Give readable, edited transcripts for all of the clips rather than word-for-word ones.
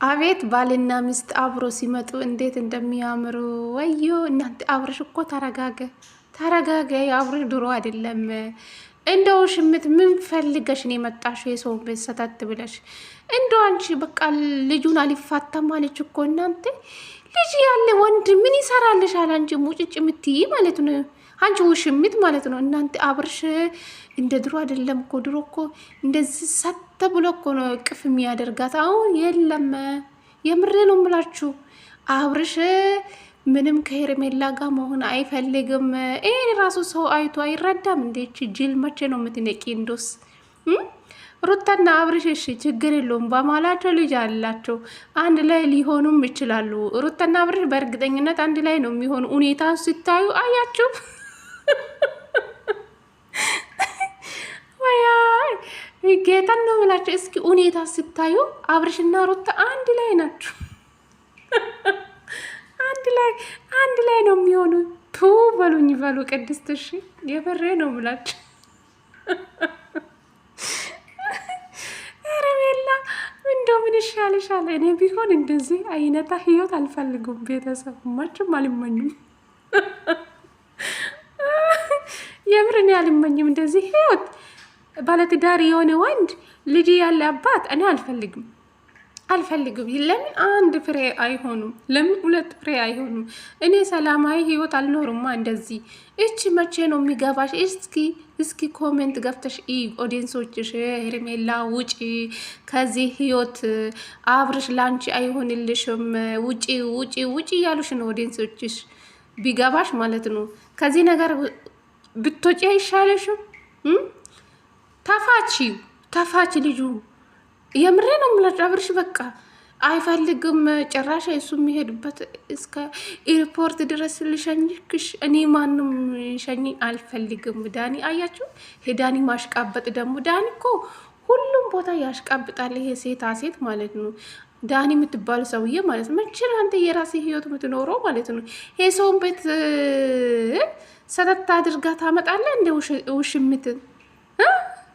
አቤት ባልና ሚስት አብሮ ሲመጡ እንዴት እንደሚያምሩ ወዮ! እናንተ አብርሽ እኮ ተረጋገ። የአብርሽ ድሮ አይደለም። እንደው ሽምት ምን ፈልገሽ ነው የመጣሽው? የሰው ቤት ሰተት ብለሽ እንደው አንቺ በቃ ልጁን አልፋታም አለች እኮ እናንተ። ልጅ ያለ ወንድ ምን ይሰራልሻል? አንቺ ሙጭጭ የምትይ ማለት ነው። አንቺ ውሽሚት ማለት ነው። እናንተ አብርሽ እንደ ድሮ አይደለም እኮ። ድሮ እኮ እንደዚህ ሰተ ብሎ እኮ ነው እቅፍ የሚያደርጋት። አሁን የለም። የምሬ ነው የምላችሁ። አብርሽ ምንም ከሄርሜላ ጋር መሆን አይፈልግም። ይሄን ራሱ ሰው አይቶ አይረዳም። እንዴች ጅል መቼ ነው የምትነቂ? እንዶስ ሩታና አብርሽ እሺ ችግር የለውም። በማላቸው ልጅ አላቸው። አንድ ላይ ሊሆኑም ይችላሉ። ሩታና አብርሽ በእርግጠኝነት አንድ ላይ ነው የሚሆኑ። ሁኔታ ሲታዩ አያችሁ። ጌታን ነው ብላችሁ እስኪ ሁኔታ ስታዩ አብርሽና ሩታ አንድ ላይ ናቸው። አንድ ላይ ነው የሚሆኑ። ቱ በሉኝ በሉ ቅድስት። እሺ የበሬ ነው ብላችሁ ሄርሜላ እንደው ምን ይሻልሻል? እኔ ቢሆን እንደዚህ አይነታ ህይወት አልፈልጉም። ቤተሰብ ማችም አልመኝም። የምርን አልመኝም እንደዚህ ህይወት። ባለትዳር የሆነ ወንድ ልጅ ያለ አባት እኔ አልፈልግም። ለምን አንድ ፍሬ አይሆኑም? ለምን ሁለት ፍሬ አይሆኑም? እኔ ሰላማዊ ህይወት አልኖርማ እንደዚህ። እቺ መቼ ነው የሚገባሽ? እስኪ ኮሜንት ገብተሽ ኦዲየንሶችሽ ሄርሜላ ውጪ ከዚህ ህይወት፣ አብርሽ ላንቺ አይሆንልሽም፣ ውጪ እያሉሽ ነው ኦዲየንሶችሽ። ቢገባሽ ማለት ነው ከዚህ ነገር ብትወጪ አይሻለሽም? ተፋች ልጁ። የምሬ ነው የምላችሁ። አብርሽ በቃ አይፈልግም ጭራሽ። እሱ የሚሄድበት እስከ ኤርፖርት ድረስ ልሸኝክሽ፣ እኔ ማንም ሸኝ አልፈልግም። ዳኒ አያችሁ፣ ዳኒ ማሽቃበጥ ደግሞ። ዳኒ እኮ ሁሉም ቦታ ያሽቃብጣል። ይሄ ሴት ማለት ነው። ዳኒ የምትባሉ ሰውዬ ማለት ነው። መቼ አንተ የራሴ ህይወት የምትኖረው ማለት ነው። ይሄ ሰውን ቤት ሰተት አድርጋ ታመጣለ እንደ ውሽምትን።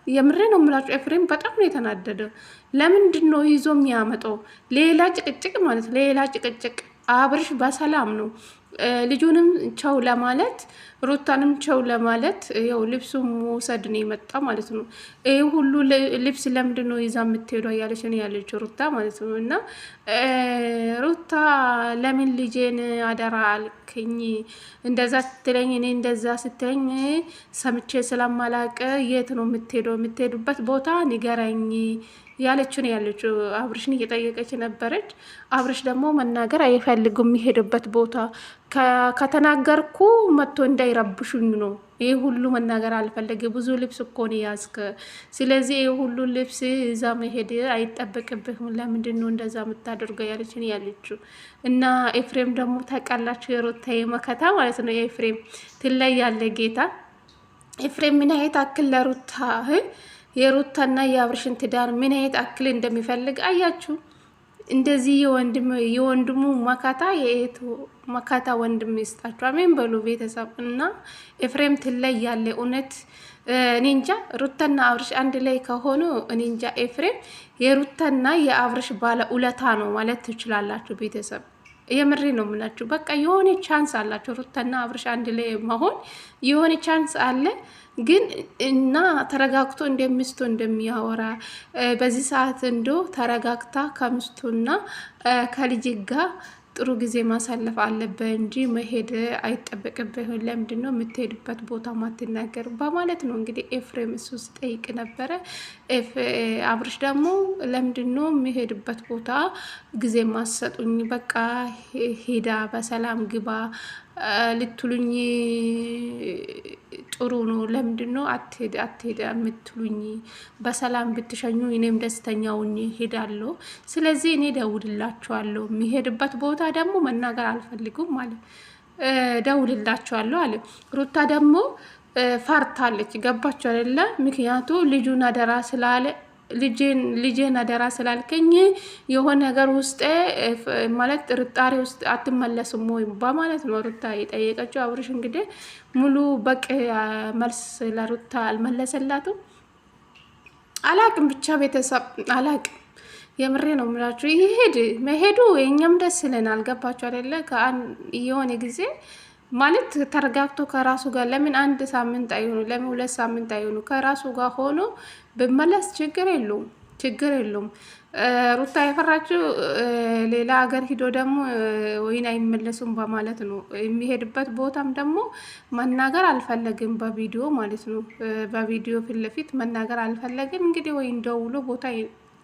የምሬ ነው የምላችሁ። ኤፍሬም በጣም ነው የተናደደው። ለምንድን ነው ይዞ የሚያመጣው ሌላ ጭቅጭቅ ማለት ሌላ ጭቅጭቅ? አብርሽ በሰላም ነው ልጁንም ቸው ለማለት ሩታንም ቸው ለማለት ያው ልብሱ መውሰድ ነው የመጣ ማለት ነው። ይሄ ሁሉ ልብስ ለምንድን ነው ይዛ የምትሄዱ እያለች ነው ያለችው ሩታ ማለት ነው። እና ሩታ ለምን ልጄን አደራ አልክኝ እንደዛ ስትለኝ፣ እኔ እንደዛ ስትለኝ ሰምቼ ስለማላቅ የት ነው የምትሄደው? የምትሄዱበት ቦታ ንገረኝ ያለችው ነው ያለችው። አብርሽን እየጠየቀች ነበረች። አብርሽ ደግሞ መናገር አይፈልጉም። የሚሄድበት ቦታ ከተናገርኩ መጥቶ እንዳይረብሹኝ ነው። ይህ ሁሉ መናገር አልፈለገ። ብዙ ልብስ እኮ ነው ያዝከ። ስለዚህ ይህ ሁሉ ልብስ እዛ መሄድ አይጠበቅብህም። ለምንድን ነው እንደዛ የምታደርገው? ያለች ነው ያለችው። እና ኤፍሬም ደግሞ ታውቃላችሁ፣ የሩታ መከታ ማለት ነው። የኤፍሬም ትለይ ያለ ጌታ ኤፍሬም ምን አይነት አክል ለሩታ የሩታና የአብርሽን ትዳር ምን አይነት አክል እንደሚፈልግ አያችሁ። እንደዚህ የወንድሙ መካታ የኤቱ መካታ ወንድም ይስጣችሁ። አሜን በሉ ቤተሰብ። እና ኤፍሬም ትለይ ያለ እውነት እኔ እንጃ። ሩታና አብርሽ አንድ ላይ ከሆኑ እኔ እንጃ። ኤፍሬም የሩታና የአብርሽ ባለ ውለታ ነው ማለት ትችላላችሁ ቤተሰብ። የምሬ ነው የምላችሁ። በቃ የሆነ ቻንስ አላቸው ሩታና አብርሽ አንድ ላይ መሆን የሆነ ቻንስ አለ። ግን እና ተረጋግቶ እንደሚስቱ እንደሚያወራ በዚህ ሰዓት እንዶ ተረጋግታ ከምስቱና ከልጅ ጋር ጥሩ ጊዜ ማሳለፍ አለበት እንጂ መሄድ አይጠበቅብህ። ለምንድን ነው የምትሄድበት ቦታ ማትናገር? በማለት ነው እንግዲህ ኤፍሬም እሱ ሲጠይቅ ነበረ። አብርሽ ደግሞ ለምንድን ነው የሚሄድበት ቦታ ጊዜ ማሰጡኝ? በቃ ሄዳ በሰላም ግባ ልትሉኝ ጥሩ ነው። ለምንድን ነው አትሄድ የምትሉኝ? በሰላም ብትሸኙ እኔም ደስተኛውኝ ሄዳለሁ። ስለዚህ እኔ ደውልላችኋለሁ። የሚሄድበት ቦታ ደግሞ መናገር አልፈልጉም ማለት ደውልላችኋለሁ አለ። ሩታ ደግሞ ፈርታለች። ገባችሁ አይደለ? ምክንያቱ ልጁን አደራ ስላለ ልጄን አደራ ስላልከኝ የሆነ ነገር ውስጥ ማለት ጥርጣሬ ውስጥ አትመለስም ወይ በማለት ነው ሩታ የጠየቀችው። አብርሽ እንግዲህ ሙሉ በቂ መልስ ለሩታ አልመለሰላትም። አላቅም ብቻ ቤተሰብ አላቅም። የምሬ ነው የምላችሁ። ይሄድ መሄዱ የኛም ደስ ይለናል። ገባችሁ አይደለ? የሆነ ጊዜ ማለት ተረጋግቶ ከራሱ ጋር ለምን 1 ሳምንት አይሆኑ ለምን 2 ሳምንት አይሆኑ ከራሱ ጋር ሆኖ ብመለስ ችግር የለውም። ሩታ የፈራችው ሌላ ሀገር ሂዶ ደግሞ ወይን አይመለሱም በማለት ነው። የሚሄድበት ቦታም ደግሞ መናገር አልፈለግም በቪዲዮ ማለት ነው። በቪዲዮ ፊት ለፊት መናገር አልፈለግም። እንግዲህ ወይን ደውሎ ቦታ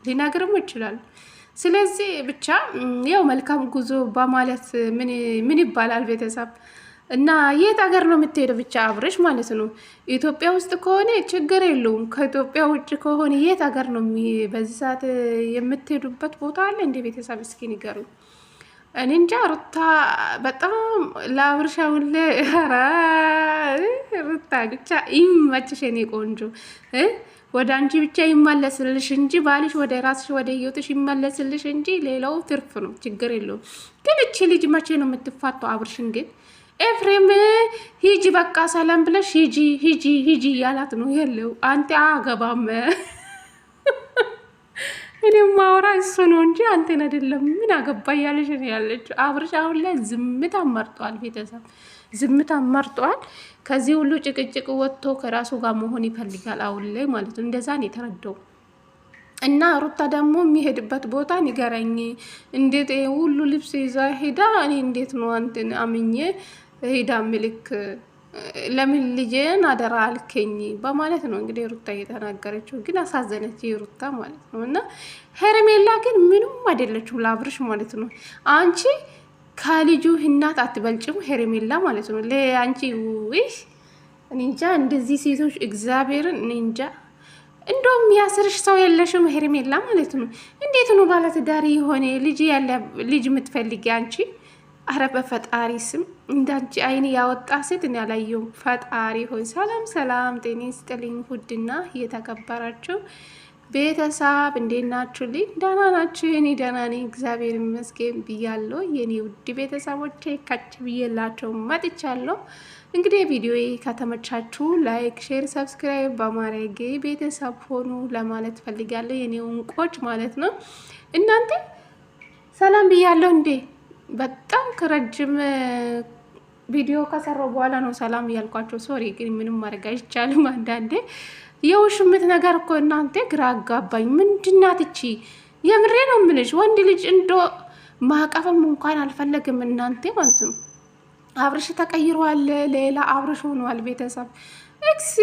ሊነግርም ይችላል። ስለዚህ ብቻ ያው መልካም ጉዞ በማለት ምን ይባላል ቤተሰብ እና የት ሀገር ነው የምትሄደው? ብቻ አብረሽ ማለት ነው። ኢትዮጵያ ውስጥ ከሆነ ችግር የለውም። ከኢትዮጵያ ውጭ ከሆነ የት ሀገር ነው በዚህ ሰዓት የምትሄዱበት ቦታ አለ እንደ ቤተሰብ እስኪ ንገሩ። እኔ እንጃ። ሩታ በጣም ለአብርሻውን ሩታ ብቻ ይመችሽ የኔ ቆንጆ። ወደ አንቺ ብቻ ይመለስልሽ እንጂ ባልሽ ወደ ራስሽ ወደ ህይወትሽ ይመለስልሽ እንጂ ሌላው ትርፍ ነው። ችግር የለውም። ግን እቺ ልጅ መቼ ነው የምትፋተው? አብርሽን ግን ኤፍሬም ሂጂ በቃ ሰላም ብለሽ ሂጂ እያላት ነው የለው። አንተ አገባም እኔ ማውራ እሱ ነው እንጂ አንተን አይደለም። ምን አገባ እያለሽ ነው ያለችው። አብርሽ አሁን ላይ ዝምታ መርጧል። ቤተሰብ ዝምታ መርጧል። ከዚህ ሁሉ ጭቅጭቅ ወጥቶ ከራሱ ጋር መሆን ይፈልጋል አሁን ላይ ማለት ነው። እንደዛ ነው የተረዳው። እና ሩታ ደግሞ የሚሄድበት ቦታ ንገረኝ፣ እንዴት ሁሉ ልብስ ይዛ ሄዳ እኔ እንዴት ነው አንተን አምኜ ሄዳ ምልክ ለምን ልጄን አደራ አልከኝ በማለት ነው እንግዲህ ሩታ እየተናገረችው። ግን አሳዘነች ሩታ ማለት ነው። እና ሄርሜላ ግን ምንም አይደለችም ለአብርሽ ማለት ነው። አንቺ ከልጁ እናት አትበልጭም ሄርሜላ ማለት ነው። ለአንቺ እኔ እንጃ እንደዚህ ሴቶች እግዚአብሔርን እኔ እንጃ። እንደውም ያስርሽ ሰው የለሽም ሄርሜላ ማለት ነው። እንዴት ነው ባለትዳር የሆነ ልጅ የምትፈልጊ አንቺ? አረ በፈጣሪ ስም እንዳንቺ አይን ያወጣ ሴት እኔ አላየሁም። ፈጣሪ ሆይ ሰላም ጤና ይስጥልኝ። ውድና እየተከበራችሁ ቤተሰብ እንዴት ናችሁልኝ? ደህና ናችሁ? እኔ ደህና ነኝ እግዚአብሔር ይመስገን ብያለሁ። የኔ ውድ ቤተሰቦቼ ከች ብዬላቸው መጥቻለሁ። እንግዲህ ቪዲዮ ከተመቻችሁ ላይክ፣ ሼር፣ ሰብስክራይብ በማድረግ ቤተሰብ ሆኑ ለማለት ፈልጋለሁ። የኔ እንቆች ማለት ነው። እናንተ ሰላም ብያለሁ እንዴ? በጣም ከረጅም ቪዲዮ ከሰራው በኋላ ነው ሰላም እያልኳቸው። ሶሪ ግን ምንም ማድረግ አይቻልም። አንዳንዴ የውሽምት ነገር እኮ እናንተ ግራ አጋባኝ። ምንድናት እቺ? የምሬ ነው የምልሽ። ወንድ ልጅ እንዶ ማቀፍም እንኳን አልፈለግም እናንተ ማለት ነው። አብርሽ ተቀይሯል፣ ሌላ አብርሽ ሆኗል። ቤተሰብ ኤክሲ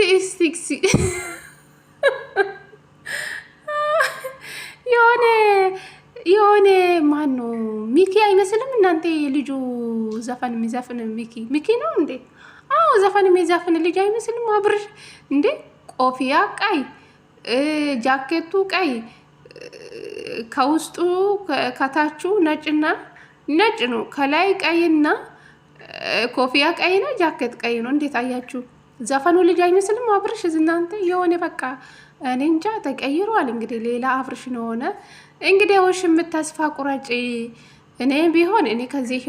የሆነ ማን ነው ሚኪ አይመስልም እናንተ? ልጁ ዘፈን የሚዘፍን ሚኪ ነው እንዴ? አዎ ዘፈን የሚዘፍን ልጅ አይመስልም አብርሽ እንዴ? ኮፊያ ቀይ፣ ጃኬቱ ቀይ፣ ከውስጡ ከታቹ ነጭ ነው፣ ከላይ ቀይና ኮፊያ ቀይ ነው፣ ጃኬት ቀይ ነው። እንዴት አያችሁ? ዘፈኑ ልጅ አይመስልም አብርሽ? እናንተ የሆነ በቃ እኔ እንጃ ተቀይሯል። እንግዲህ ሌላ አብርሽ ነው ሆነ። እንግዲህ ውሽምት ተስፋ ቁረጪ። እኔ ቢሆን እኔ ከዚህ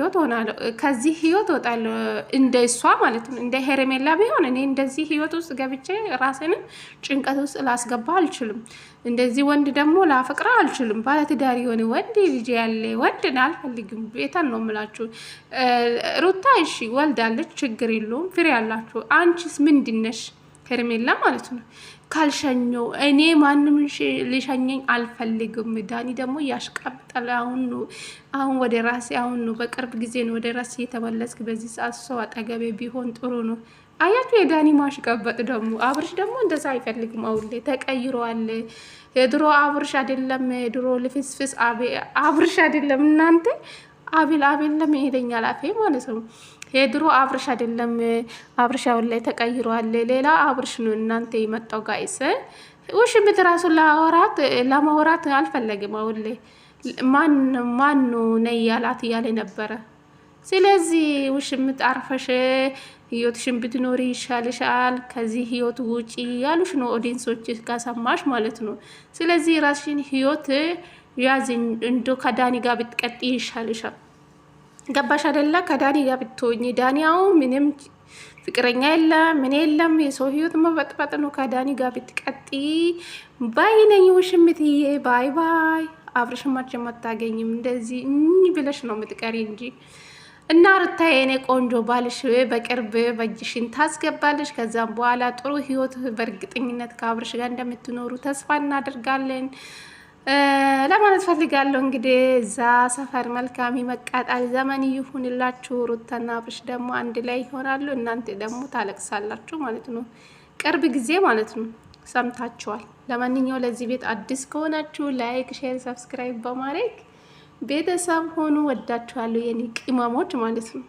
ህይወት ወጣለሁ፣ እንደ እሷ ማለት ነው። እንደ ሄርሜላ ቢሆን እኔ እንደዚህ ህይወት ውስጥ ገብቼ ራሴንም ጭንቀት ውስጥ ላስገባ አልችልም። እንደዚህ ወንድ ደግሞ ላፈቅራ አልችልም። ባለትዳር የሆነ ወንድ ልጅ ያለ ወንድ አልፈልግም። ቤታን ነው የምላችሁ። ሩታ እሺ ወልዳለች፣ ችግር የለውም፣ ፍሬ ያላችሁ። አንቺስ ምንድነሽ ሄርሜላ ማለት ነው? ካልሸኘው እኔ ማንም ሊሸኘኝ አልፈልግም። ዳኒ ደግሞ ያሽቃብጣል። አሁን ወደ ራሴ አሁን ነው በቅርብ ጊዜ ነው ወደ ራሴ የተመለስክ። በዚህ ሰዓት ሰው አጠገቤ ቢሆን ጥሩ ነው። አያችሁ የዳኒ ማሽቃበጥ ደግሞ። አብርሽ ደግሞ እንደዛ አይፈልግም። አሁን ላይ ተቀይሯል። የድሮ አብርሽ አይደለም። የድሮ ልፍስፍስ አብርሽ አይደለም እናንተ። አቤል ለመሄደኛ ላፌ ማለት ነው። የድሮ አብርሽ አይደለም። አብርሽ አሁን ላይ ተቀይሯል። ሌላ አብርሽ ነው እናንተ የመጣው ጋይስ። ውሽምት ራሱን ለማውራት አልፈለግም። አሁን ላይ ማን ነይ ያላት እያለ ነበረ። ስለዚህ ውሽምት አርፈሽ ህይወትሽን ብትኖሪ ይሻልሻል፣ ከዚህ ህይወት ውጪ ያሉሽ ነው ኦዲንሶች ጋር ሰማሽ ማለት ነው። ስለዚህ ራስሽን ህይወት ያዝ፣ እንዶ ከዳኒ ጋር ብትቀጥ ይሻልሻል። ገባሽ አይደለ? ከዳኒ ጋር ብትሆኝ። ዳኒያው ምንም ፍቅረኛ የለም ምን የለም፣ የሰው ህይወት መበጥበጥ ነው። ከዳኒ ጋር ብትቀጥ ባይነኝ ውሽምትዬ። ባይ ባይ። አብርሽን መቼም አታገኝም። እንደዚህ ብለሽ ነው የምትቀሪ እንጂ እና ሩታ የኔ ቆንጆ ባልሽ በቅርብ በእጅሽን ታስገባለሽ። ከዛም በኋላ ጥሩ ህይወት በእርግጠኝነት ከአብርሽ ጋር እንደምትኖሩ ተስፋ እናደርጋለን ለማለት ፈልጋለሁ። እንግዲህ እዛ ሰፈር መልካም መቃጣል ዘመን ይሁንላችሁ። ሩታና አብርሽ ደግሞ አንድ ላይ ይሆናሉ። እናንተ ደግሞ ታለቅሳላችሁ ማለት ነው፣ ቅርብ ጊዜ ማለት ነው። ሰምታችኋል። ለማንኛው ለዚህ ቤት አዲስ ከሆናችሁ ላይክ፣ ሼር፣ ሰብስክራይብ በማድረግ ቤተሰብ ሆኑ። ወዳችኋለሁ የኔ ቅመሞች ማለት ነው።